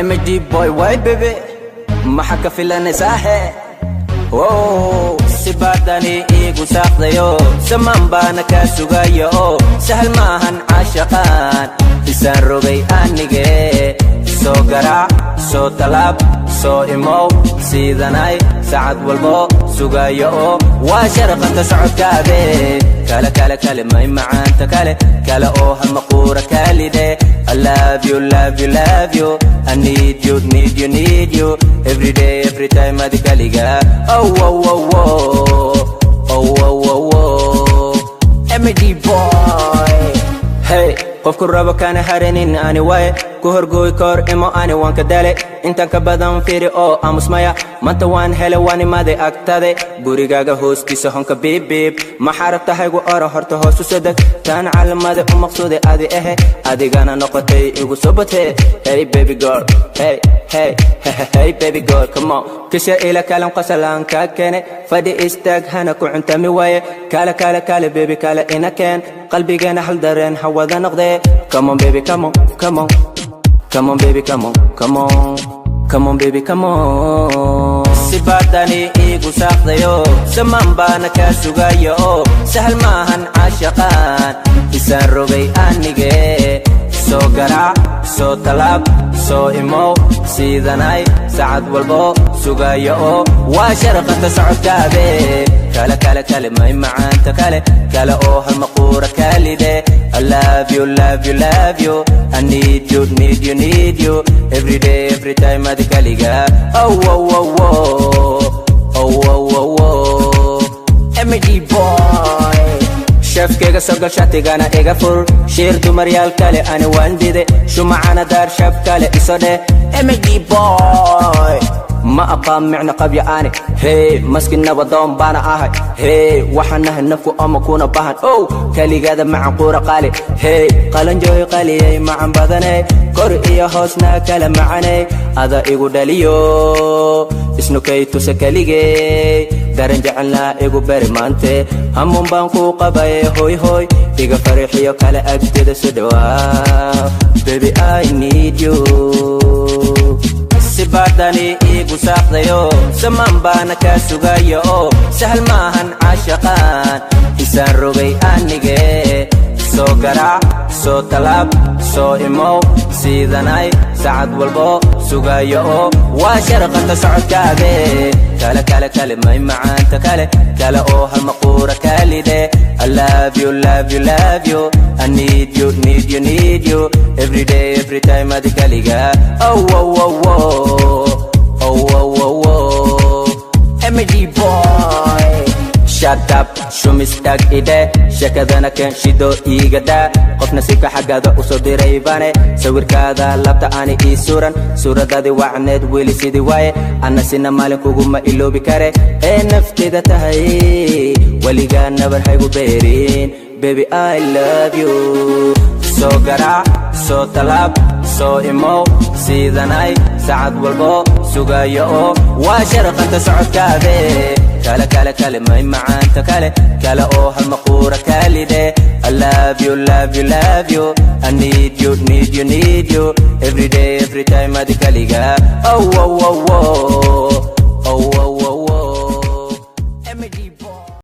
MD boy why baby maxaka filana saahe oh sibadani igu saaqdayo saman bana ka sugayo sahal maahan caashaqan isaan rogay anige soo garaac soo talab soo imow sidanay saacad walbo sugayo waa sharqanta socodkaade kala kala kala may macaanta kale kala oo hal maqura kalide I love you love you love you I need you need you need you every day every time adikaliga oh oh oh oh oh oh oh oh MD boy hey qofku rabo kana haranin ani way ku horgooy kor imo ani waan ka dale intaan ka badan fiiri oo amusmaya manta waan hele waan imaade agtade gurigaaga hoostiisa honka beep beep ma xarabtahaygu ora horta hoos u sadag taan calamade u maqsuude adi ehe adigana noqotay igu sobate hey baby girl hey hey hey baby girl come on kisha ila kalam qasalan ka kene fadi istaag hana ku cuntami waaye kala kala kala baby kala ina keen qalbigana hal dareen hawada noqde come on baby come on come on come on baby come on come on come on baby come on sibadani igu saaqdayo saman bana ka sugayo sahal maahan caashaqan isaan rogay anige soo garaac soo talab soo imow sidanay saacad walbo sugayo waa sharqanta socodkaade kala kala kala may macaanta kale kala oo hal maqura kalide I love you love you love you I need you need you need you every day every time adikaliga oh oh oh oh oh oh oh oh MD boy shafkega sogal shatigana ega fur shir dumaryal kale ani wandide shumacana dar shaf kale isode MD boy ما أقام معنا قبل آني هي مسكين نبضون بانا آهي هي وحنا هنفو أما كونا باهن أو كالي قادة مع قورة قالي هي قالن جوي قالي مع بذني كورئي حسنا كلام معني هذا إيقو داليو اسنو كيتو سكاليجي دارن جعلنا إيقو برمانتي همون بانكو قباي هوي هوي إيقا فريحيو كالا أجدد سدوا baby I need you sibadani igu saaqdayo saman bana ka sugayo sahal maahan caashaqan isaan rogay anige soo garaac soo talab soo imow sidanay saacad walbo sugayo waa sharqanta socodkaade kala kala kala may macaanta kale kala oo hal maqura kalide I love you love you love you I need you need you need you every day every time adikaliga oh oh oh oh oh oh oh oh MD boy shut up شو مستاق إيده شكذانا كان شدو إيقادا قفنا سيكا حقادا وصو ديريباني سوير كادا لابتا آني إي سوران سورة دادي وعنيد ويلي سيدي واي أنا سينا مالك وقوما إلو بكاري إيه نفتي دا تهي وليقان نبر هايقو بيرين baby I love you so garaac soo talab soo imow sidanay saacad walbo sugayo waa sharqanta socodkaade kala kala kala may macaanta kale kala oo hal maqura kalide I love you love you love you I need you need you need you every day every time adikaliga oh oh oh oh oh oh oh oh